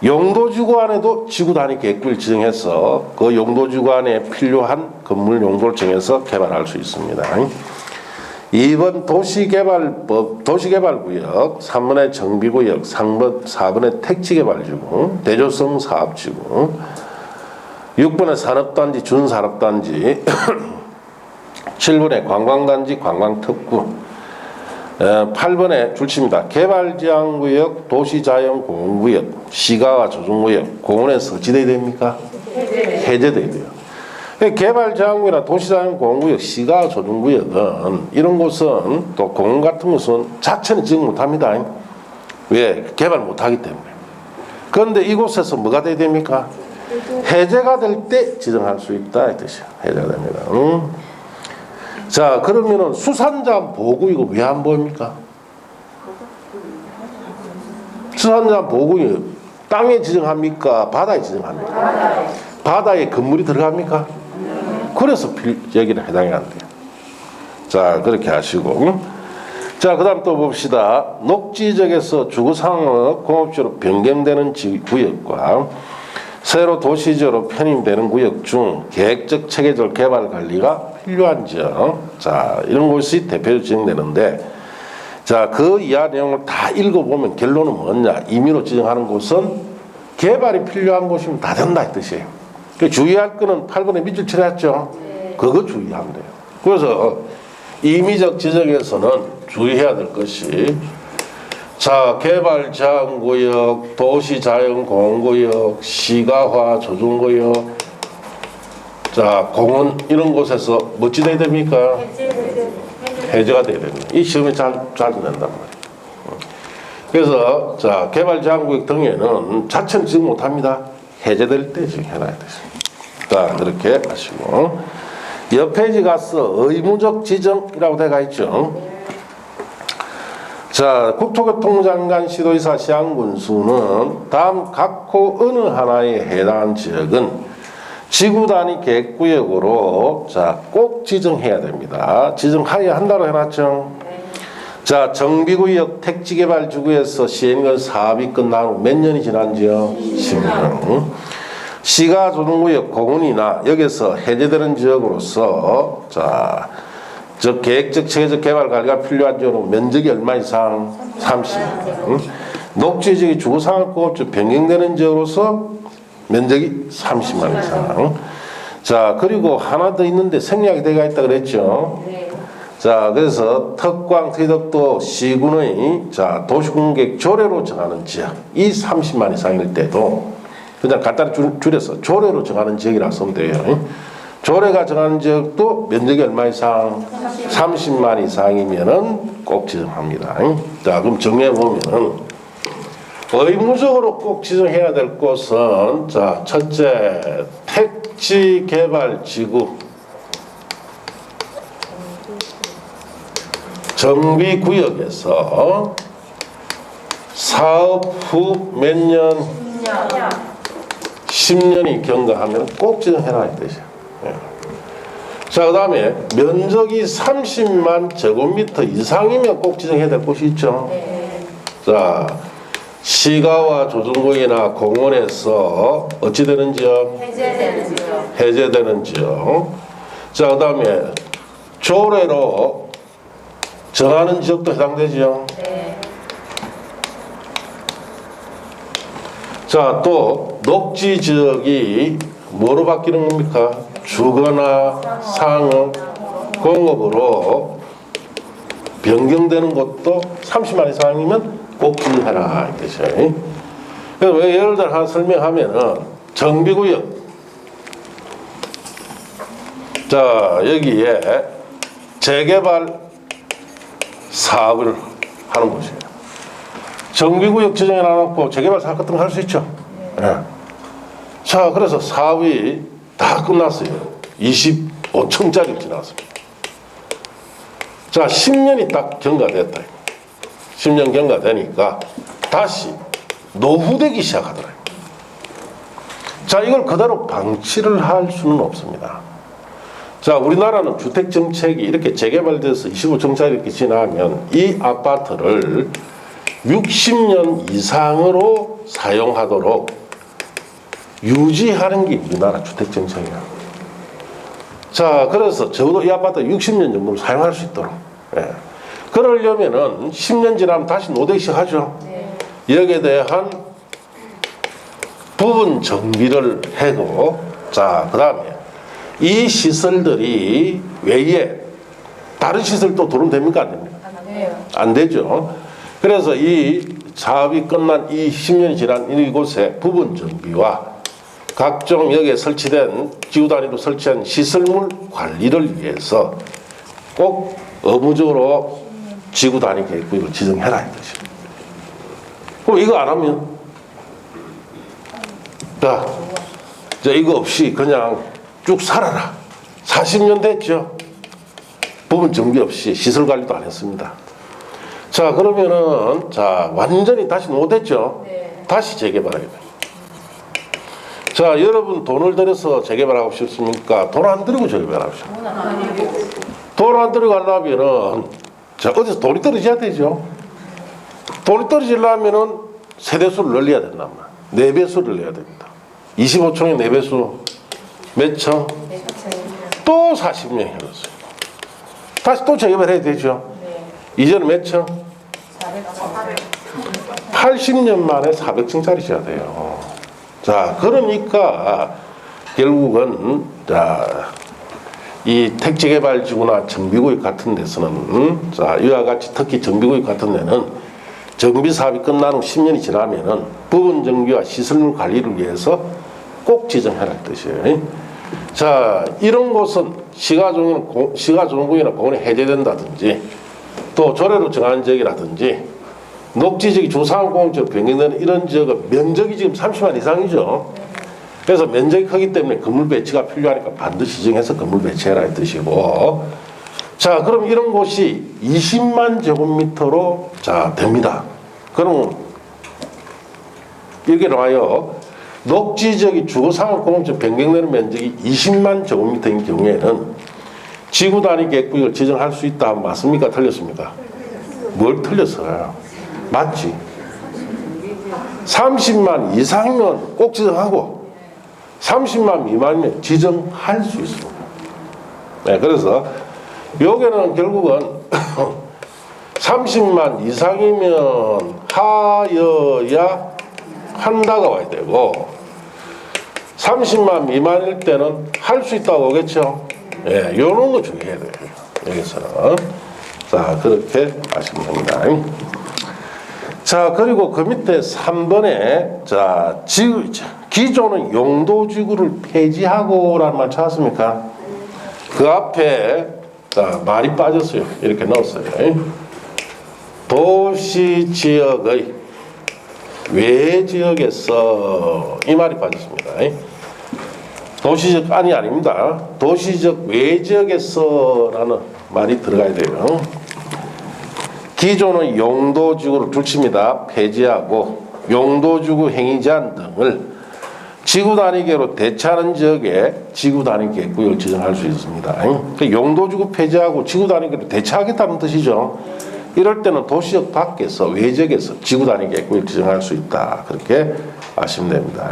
용도지구 안에도 지구 단위 계획구를 지정해서 그 용도지구 안에 필요한 건물 용도를 정해서 개발할 수 있습니다. 2번 도시개발법, 도시개발구역, 3번의 정비구역, 4번의 택지개발지구, 대조성 사업지구, 6번의 산업단지, 준산업단지, 7번의 관광단지, 관광특구, 8번에 줄칩니다. 개발지향구역, 도시자연공원구역, 시가와 조정구역, 공원에 서치돼야 됩니까? 해제돼야 돼요. 개발지향구역이나 도시자연공원구역, 시가 조정구역은 이런 곳은 또 공원 같은 곳은 자체는 지정 못합니다. 왜? 개발 못하기 때문에. 그런데 이곳에서 뭐가 돼야 됩니까? 해제가 될 때 지정할 수 있다 이 뜻이야. 해제가 됩니다. 자, 그러면은 수산자원 보호구 이거 왜 안 보입니까? 수산자원 보호구역 땅에 지정합니까? 바다에 지정합니까? 바다에 건물이 들어갑니까? 그래서 여기는 해당이 안 돼요. 자, 그렇게 하시고. 자, 그 다음 또 봅시다. 녹지지역에서 주거상업 공업지로 변경되는 구역과 새로 도시지역으로 편입되는 구역 중 계획적 체계적 개발 관리가 필요한 지역. 자, 이런 곳이 대표적으로 지정되는데, 자, 그 이하 내용을 다 읽어보면 결론은 뭐냐? 임의로 지정하는 곳은 개발이 필요한 곳이면 다 된다 이 뜻이에요. 주의할 거는 8번에 밑줄 쳐놨죠. 그거 주의하면 돼요. 그래서 임의적 지정에서는 주의해야 될 것이, 자, 개발제한구역, 도시자연공원구역, 시가화 조정구역, 자, 공원 이런 곳에서 뭐지 돼야 됩니까? 해제가 돼야 됩니다. 이 시험에 잘 된단 말이에요. 그래서 자, 개발제한구역 등에는 자체는 지정 못합니다. 해제될 때 지정해놔야 되죠. 자, 그렇게 하시고 옆 페이지 가서 의무적 지정이라고 되어 있죠. 자, 국토교통부 장관, 시도지사, 시장군수는 다음 각호 어느 하나에 해당하는 지역은 지구 단위 계획구역으로 자, 꼭 지정해야 됩니다. 지정하여야 한다고 해놨죠. 자, 정비구역 택지개발지구에서 시행된 사업이 끝난 후 몇 년이 지난지요? 10년. 시가 조정구역 공원이나 여기서 해제되는 지역으로서 자, 즉 계획적 체계적 개발 관리가 필요한 지역으로 면적이 얼마 이상? 30만. 녹지지역이 주거상업공업지로 변경되는 지역으로서 면적이 30만 이상. 자, 그리고 하나 더 있는데 생략이 되어 있다 그랬죠. 자, 그래서 특광 특덕도 시군의 자, 도시공객 조례로 정하는 지역, 이 30만 이상일 때도 그냥 간단히 줄여서 조례로 정하는 지역이라 쓰면 돼요. 조례가 정하는 지역도 면적이 얼마 이상? 30만 이상이면은 꼭 지정합니다. 자, 그럼 정리해 보면은 의무적으로 꼭 지정해야 될 곳은 자, 첫째 택지 개발 지구, 정비 10년이 경과하면 꼭 지정해라 이 뜻이야. 예. 자, 그 다음에 면적이 30만 제곱미터 이상이면 꼭 지정해야 될 곳이 있죠. 자, 시가와 조정구이나 공원에서 어찌 되는 지역? 해제되는 지역. 자, 그 다음에 조례로 정하는 지역도 해당되죠. 자, 또 녹지 지역이 뭐로 바뀌는 겁니까? 주거나 상업, 공업으로 변경되는 것도 30만 이상이면 꼭 지정해라 이 뜻이에요. 그래서 왜 예를 들어 하나 설명하면은 정비구역. 자, 여기에 재개발 사업을 하는 곳이에요. 정비구역 지정해 놔놓고 재개발 사업 같은 거 할 수 있죠. 네. 자, 그래서 사업이 다 끝났어요. 25층짜리 지났습니다. 자, 10년이 딱 경과됐다. 10년 경과되니까 다시 노후되기 시작하더라. 자, 이걸 그대로 방치를 할 수는 없습니다. 자, 우리나라는 주택정책이 이렇게 재개발돼서 25층짜리 이렇게 지나면 이 아파트를 60년 이상으로 사용하도록 유지하는 게 우리나라 주택정책이야. 자, 그래서 적어도 이 아파트 60년 정도를 사용할 수 있도록. 예. 그러려면은 10년 지나면 다시 노대식 하죠. 여기에 대한 부분 정비를 해도, 자, 그 다음에 이 시설들이 외에 다른 시설도 도움 됩니까? 안 됩니까? 안 되죠. 그래서 이 사업이 끝난 이 10년이 지난 이곳에 부분 정비와 각종 여기에 설치된 지구 단위로 설치한 시설물 관리를 위해서 꼭 의무적으로 지구 단위 계획구역을 지정해라 이 뜻이에요. 그럼 이거 안 하면 자 이거 없이 그냥 쭉 살아라. 40년 됐죠. 부분 정비 없이 시설 관리도 안 했습니다. 자, 그러면은 자 완전히 다시 노됐죠. 다시 재개발하겠다. 자, 여러분 돈을 들여서 재개발하고 싶습니까? 돈 안 들이고 재개발하고 싶습니까? 돈 안 들이고 하려면은 자, 어디서 돈이 떨어져야 되죠. 돈이 떨어지려면은 세대수를 늘려야 된단 말이야. 4배수를 내야 됩니다. 25층에 4배수 몇 층? 또 40년 흘렀어요. 다시 또 재개발해야 되죠. 이제는 몇 층? 80년 만에 400층짜리 지어야 돼요. 자, 그러니까 결국은 자, 이 택지개발지구나 정비구역 같은 데서는 자, 이와 같이 특히 정비구역 같은 데는 정비 사업이 끝난 후 10년이 지나면은 부분 정비와 시설물 관리를 위해서 꼭 지정해라 뜻이에요. 자, 이런 곳은 시가조정구역이나 공원이 해제된다든지 또 조례로 정한 지역이라든지 녹지지역이 주상공원지역 변경되는 이런 지역은 면적이 지금 30만 이상이죠. 그래서 면적이 크기 때문에 건물 배치가 필요하니까 반드시 지정해서 건물 배치해라 이 뜻이고, 자, 그럼 이런 곳이 20만 제곱미터로 자 됩니다. 그럼 이렇게 나와요. 녹지지역이 주거상업공원지역 변경되는 면적이 20만 제곱미터인 경우에는 지구 단위 계획구역을 지정할 수 있다. 맞습니까? 틀렸습니까? 뭘 틀렸어요? 맞지? 30만 이상이면 꼭 지정하고 30만 미만이면 지정할 수 있습니다. 네, 그래서 여기는 결국은 30만 이상이면 하여야 한다가 와야 되고 30만 미만일 때는 할 수 있다고 오겠죠. 예, 요런 거 중요해야 돼요. 여기서는. 자, 그렇게 하시면 됩니다. 자, 그리고 그 밑에 3번에 자, 기존의 용도지구를 폐지하고 라는 말 찾았습니까? 그 앞에 자, 말이 빠졌어요. 이렇게 넣었어요. 도시지역의 외지역에서 이 말이 빠졌습니다. 도시적 안이 아닙니다. 도시적 외지역에서라는 말이 들어가야 돼요. 기존의 용도지구를 둘칩니다. 폐지하고 용도지구 행위 제한 등을 지구 단위계로 대체하는 지역에 지구 단위 계획구역을 지정할 수 있습니다. 그 용도지구 폐지하고 지구 단위계로 대체하겠다는 뜻이죠. 이럴 때는 도시적 밖에서 외적에서 지구 단위 계획구역을 지정할 수 있다. 그렇게 아시면 됩니다.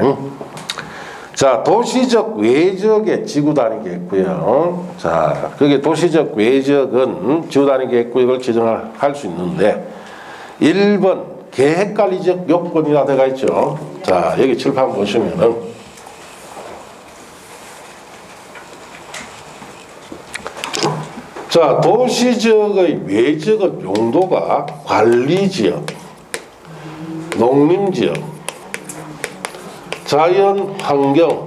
자, 도시적 외적의 지구 단위 계획구역. 자, 그게 도시적 외적은 지구 단위 계획구역을 지정할 수 있는데 1번 계획관리적 요건이라 되어 있죠. 자, 여기 칠판 보시면은 자, 도시지역의 외적의 용도가 관리지역, 농림지역, 자연환경,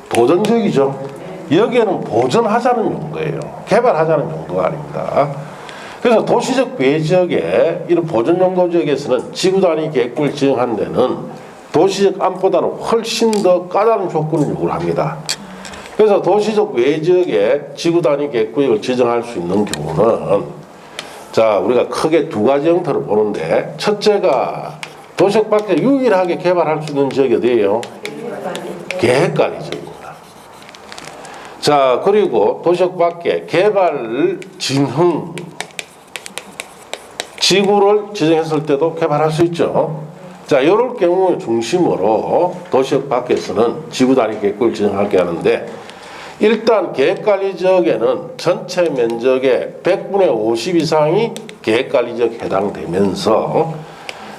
보전지역이죠. 여기에는 보전하자는 용도예요. 개발하자는 용도가 아닙니다. 그래서 도시적 외지역에 이런 보전용도 지역에서는 지구 단위 계획구를 지정한 데는 도시적 안보다는 훨씬 더 까다로운 조건을 요구를 합니다. 그래서 도시적 외지역에 지구 단위 계획구역을 지정할 수 있는 경우는 자, 우리가 크게 두 가지 형태로 보는데 첫째가 도시적 밖에 유일하게 개발할 수 있는 지역이 어디예요? 계획관리 지역입니다. 자, 그리고 도시적 밖에 개발 진흥 지구를 지정했을 때도 개발할 수 있죠. 자, 이럴 경우 중심으로 도시역 밖에서는 지구 단위 계획구를 지정하게 하는데 일단 계획관리 지역에는 전체 면적의 100분의 50 이상이 계획관리 지역에 해당되면서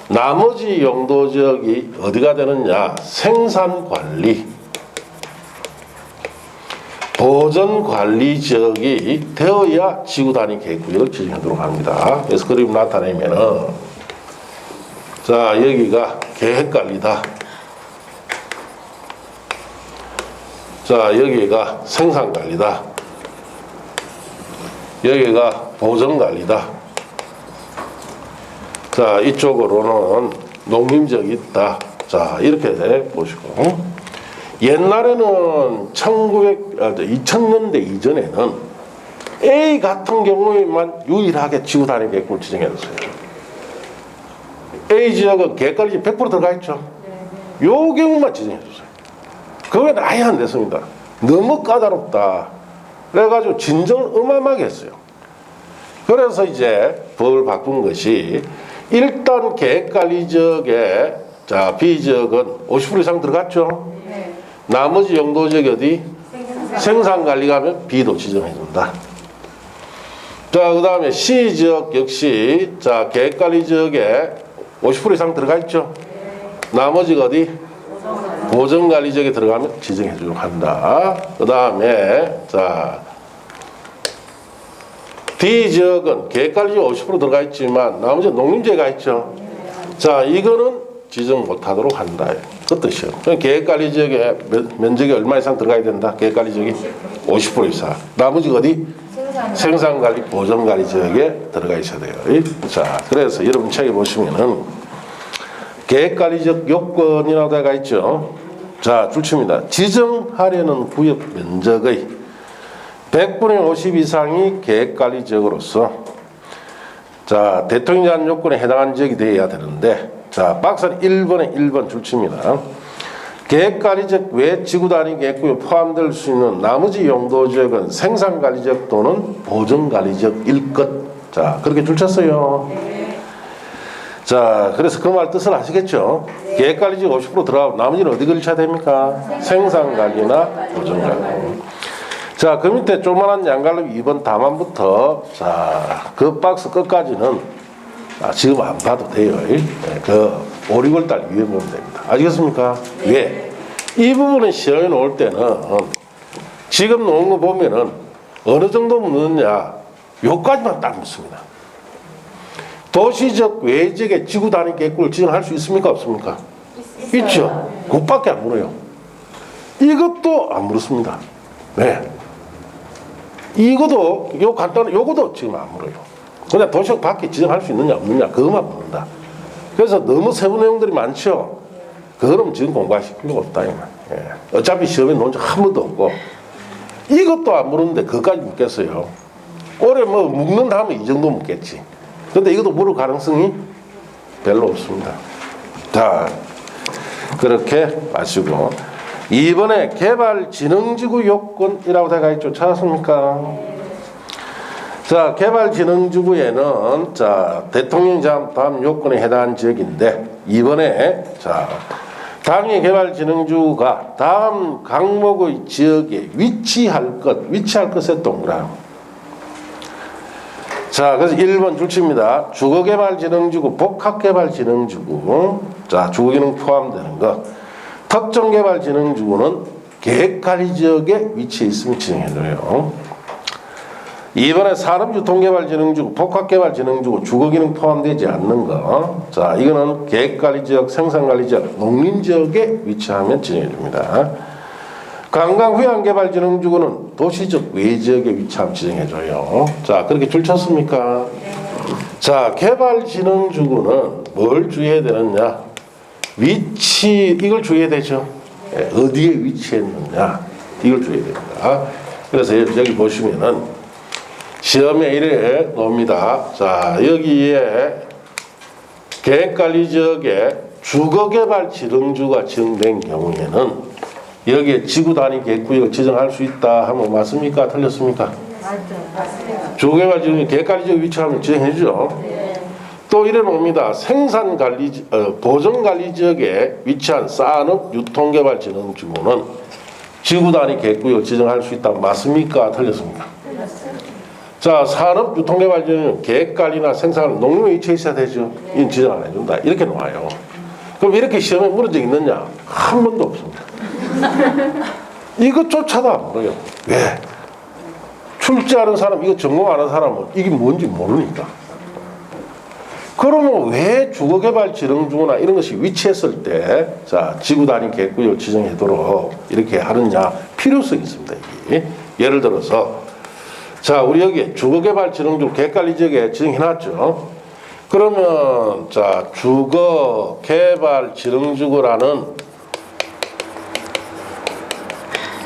나머지 용도 지역이 어디가 되느냐? 생산관리, 보전관리 지역이 되어야 지구 단위 계획구역을 지정하도록 합니다. 그래서 그림 나타내면은 자, 여기가 계획관리다. 자, 여기가 생산관리다. 여기가 보전관리다. 자, 이쪽으로는 농림지역이 있다. 자, 이렇게 보시고 옛날에는 2000년대 이전에는 A 같은 경우에만 유일하게 지구 단위 계획구를 지정했어요. A 지역은 계획관리 100% 들어가 있죠. 요 경우만 지정해줬어요. 그건 아예 안 됐습니다. 너무 까다롭다. 그래가지고 진정을 어마어마하게 했어요. 그래서 이제 법을 바꾼 것이 일단 계획관리 지역에 자, B 지역은 50% 이상 들어갔죠. 나머지 용도 지역이 어디? 생산관리가 하면 B도 지정해준다. 자, 그 다음에 C 지역 역시 자, 계획관리 지역에 50% 이상 들어가 있죠. 나머지가 어디? 보전관리 지역에 들어가면 지정해주도록 한다. 그 다음에 자, D 지역은 계획관리 지역 50% 들어가 있지만 나머지 농림지역가 있죠. 자, 이거는 지정 못하도록 한다. 그 뜻이요. 계획관리 지역에 면적이 얼마 이상 들어가야 된다. 계획관리 지역이 50% 이상. 나머지가 어디? 생산관리, 보전관리 지역에 들어가 있어야 돼요. 자, 그래서 여러분 책에 보시면은 계획관리적 요건이라고 되어 있죠. 자, 줄칩니다. 지정하려는 구역 면적의 100분의 50 이상이 계획관리 지역으로서 자, 대통령 제한 요건에 해당하는 지역이 되어야 되는데 자, 박스는 1번에 1번 줄칩니다. 계획관리적 외 지구단위 계획구에 포함될 수 있는 나머지 용도 지역은 생산관리적 또는 보전관리적일 것. 자, 그렇게 줄쳤어요. 자, 그래서 그 말 뜻을 아시겠죠? 계획관리적 50% 들어가고 나머지는 어디 걸쳐야 됩니까? 생산관리나 보전관리. 자, 그 밑에 조그만한 양갈래 2번 답안부터 자, 그 박스 끝까지는 지금 안 봐도 돼요. 그 5, 6월달 위에 보면 됩니다. 아시겠습니까? 왜? 이 부분은 시험에 나올 때는 지금 놓은 거 보면은 어느 정도 묻느냐 요까지만 딱 묻습니다. 도시적 외적의 지구 단위 계획구를 지정할 수 있습니까? 없습니까? 있죠. 그것밖에 안 물어요. 이것도 안 물었습니다. 네. 이것도 요 간단한 요것도 지금 안 물어요. 그냥 도시적 밖에 지정할 수 있느냐 없느냐 그것만 묻는다. 그래서 너무 세부 내용들이 많죠. 그럼 지금 공부하실 필요가 없다. 예. 어차피 시험에 놓은 적 한 번도 없고 이것도 안 물었는데 그것까지 묻겠어요. 올해 뭐 묻는다 하면 이 정도 묻겠지. 근데 이것도 물을 가능성이 별로 없습니다. 자, 그렇게 아시고 2번에 개발진흥지구 요건이라고 되어 있죠. 찾았습니까? 자, 개발진흥지구에는 자, 대통령이 다음 요건에 해당하는 지역인데 2번에 자, 당의 개발진흥지구가 다음 항목의 지역에 위치할 것에 동그라미. 자, 그래서 1번 줄칩니다. 주거개발진흥지구, 복합개발진흥지구. 자, 주거기능 포함되는 것. 특정개발진흥지구는 계획관리지역에 위치해 있으면 지정해줘요. 2번에 산업유통개발진흥지구, 복합개발진흥지구, 주거기능 포함되지 않는 거. 자, 이거는 계획관리지역, 생산관리지역, 농림지역에 위치하면 지정해줍니다. 관광휴양개발진흥지구는 도시적 외지역에 위치하면 지정해줘요. 자, 그렇게 줄 쳤습니까? 자, 개발진흥지구는 뭘 주의해야 되느냐? 위치, 이걸 주의해야 되죠. 어디에 위치했느냐? 이걸 주의해야 됩니다. 그래서 여기 보시면은 시험에 이래 나옵니다. 자, 여기에 계획관리지역에 주거개발진흥지구가 지정된 경우에는 여기에 지구단위 계획구역을 지정할 수 있다 하면 맞습니까? 틀렸습니까? 맞죠. 주거개발지역에 계획관리지역 위치하면 지정해주죠. 또 이래 놓습니다. 보전관리지역에 위치한 산업유통개발진흥지구는 지구단위 계획구역을 지정할 수 있다 맞습니까? 틀렸습니까? 자, 산업유통개발지역은 계획관리나 생산, 농림에 위치해 있어야 되죠. 이건 지정 안 해준다. 이렇게 나와요. 그럼 이렇게 시험에 물은 적 있느냐? 한 번도 없습니다. 이것조차도 안 물어요. 왜? 출제하는 사람, 이거 전공하는 사람은 이게 뭔지 모르니까. 그러면 왜 주거개발진흥지구나 이런 것이 위치했을 때, 자, 지구단위 계획구역을 지정하도록 이렇게 하느냐? 필요성이 있습니다. 이게. 예를 들어서, 자, 우리 여기 주거개발진흥지구 계획관리지역에 지정해놨죠. 그러면, 자, 주거개발진흥지구라는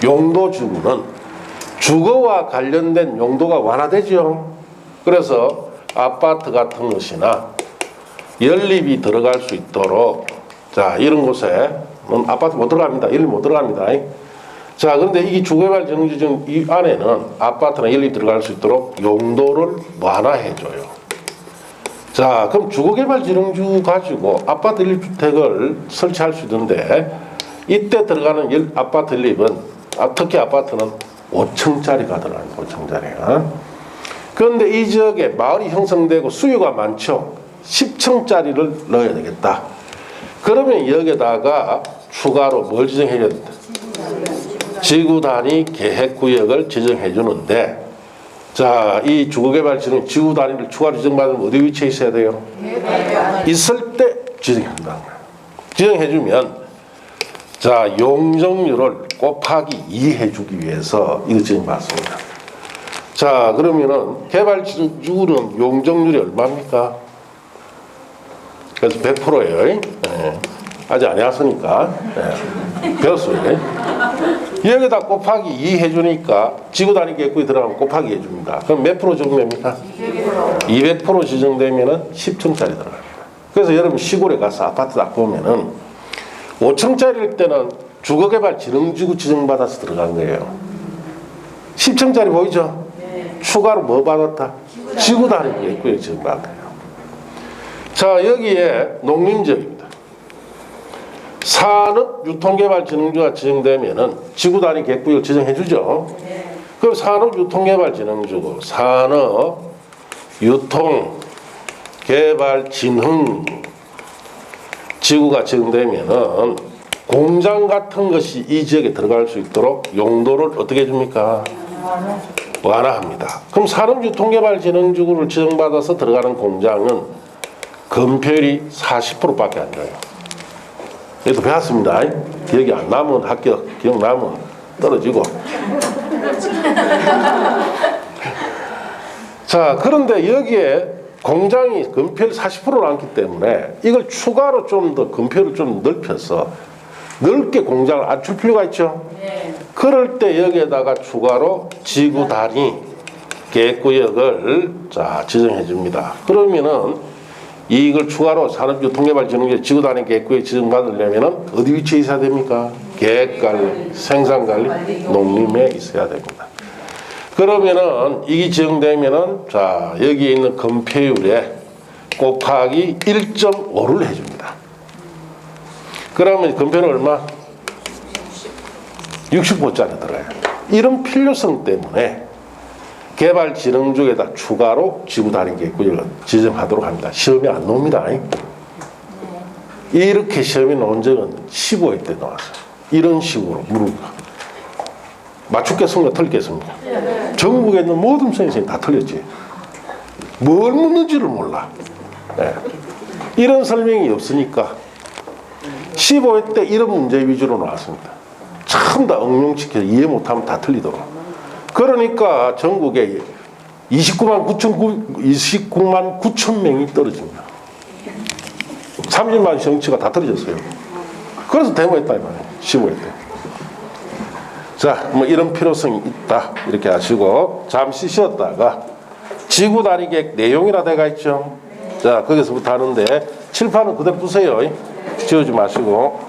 용도지구는 주거와 관련된 용도가 완화되죠. 그래서 아파트 같은 것이나 연립이 들어갈 수 있도록, 자, 이런 곳에 아파트 못 들어갑니다. 연립 못 들어갑니다. 자, 그런데 이 주거개발진흥지구 이 안에는 아파트나 연립이 들어갈 수 있도록 용도를 완화해줘요. 자, 그럼 주거개발진흥지구 가지고 아파트 연립주택을 설치할 수 있는데 이때 들어가는 아파트 연립은 특히 아파트는 5층짜리가 들어가요. 5층짜리가. 그런데 이 지역에 마을이 형성되고 수요가 많죠. 10층짜리를 넣어야 되겠다. 그러면 여기다가 추가로 뭘 지정해야 된다? 지구단위 계획구역을 지정해 주는데, 자, 이 주거개발지는 지구단위를 추가로 지정받으면 어디 위치에 있어야 돼요? 있을 때 지정한다는 거예요. 지정해 주면 자, 용적률을 곱하기 2 해주기 위해서 이거 지정받습니다. 자, 그러면은 개발지구는 용적률이 얼마입니까? 그래서 100%예요. 네. 아직 안 해왔으니까. 네. 배웠어요. 여기다 곱하기 2 해주니까 지구단위 계획구에 들어가면 곱하기 해줍니다. 그럼 몇 프로 지정됩니까? 200% 지정되면은 10층짜리 들어갑니다. 그래서 여러분 시골에 가서 아파트 딱 보면은 5층짜리일 때는 주거개발진흥지구 지정받아서 들어간 거예요. 10층짜리 보이죠? 네. 추가로 뭐 받았다? 지구단위 계획구역 지정받은 거예요. 자, 여기에 농림지역입니다. 산업유통개발진흥지구가 지정되면은 지구단위 계획구역 지정해주죠. 네. 그럼 산업유통개발진흥지구, 산업유통개발진흥 지구가 지정되면은 공장 같은 것이 이 지역에 들어갈 수 있도록 용도를 어떻게 해줍니까? 완화합니다. 그럼 산업유통개발진흥지구를 지정받아서 들어가는 공장은 건폐율이 40%밖에 안 돼요. 얘도 배웠습니다. 기억이 안 나면 합격, 기억나면 떨어지고. 자, 그런데 여기에 공장이 건폐율 40%를 안기 때문에 이걸 추가로 좀 더 건폐율을 좀 넓혀서 넓게 공장을 갖출 필요가 있죠. 네. 그럴 때 여기에다가 추가로 지구 단위 계획구역을 자 지정해 줍니다. 그러면은 이익을 추가로 산업교통개발진흥재 지구단위 계획구에 지정받으려면 어디 위치에 있어야 됩니까? 계획관리, 생산관리, 농림에 있어야 됩니다. 그러면은 이게 지정되면은 자 여기에 있는 건폐율에 곱하기 1.5를 해줍니다. 그러면 건폐율은 얼마? 60호짜리 들어가요. 이런 필요성 때문에 개발진흥족에다 추가로 지구단위 계획구를 지정하도록 합니다. 시험에 안 나옵니다. 이렇게 시험에 나온 적은 15회 때 나왔어요. 이런 식으로 물어봐. 맞추겠습니까? 틀리겠습니까? 전국에 있는 모든 선생님이 다 틀렸지. 뭘 묻는지를 몰라. 네. 이런 설명이 없으니까 15회 때 이런 문제 위주로 나왔습니다. 참 다 응용시켜서 이해 못하면 다 틀리도록. 그러니까 전국에 29만 9천 명이 떨어집니다. 30만 정치가 다 떨어졌어요. 그래서 데모했다 이 말이에요. 15회 때. 자, 뭐 이런 필요성이 있다 이렇게 하시고 잠시 쉬었다가 지구단위 계획 내용이라 돼가 있죠. 자, 거기서부터 하는데 칠판은 그대로 푸세요. 지우지 마시고.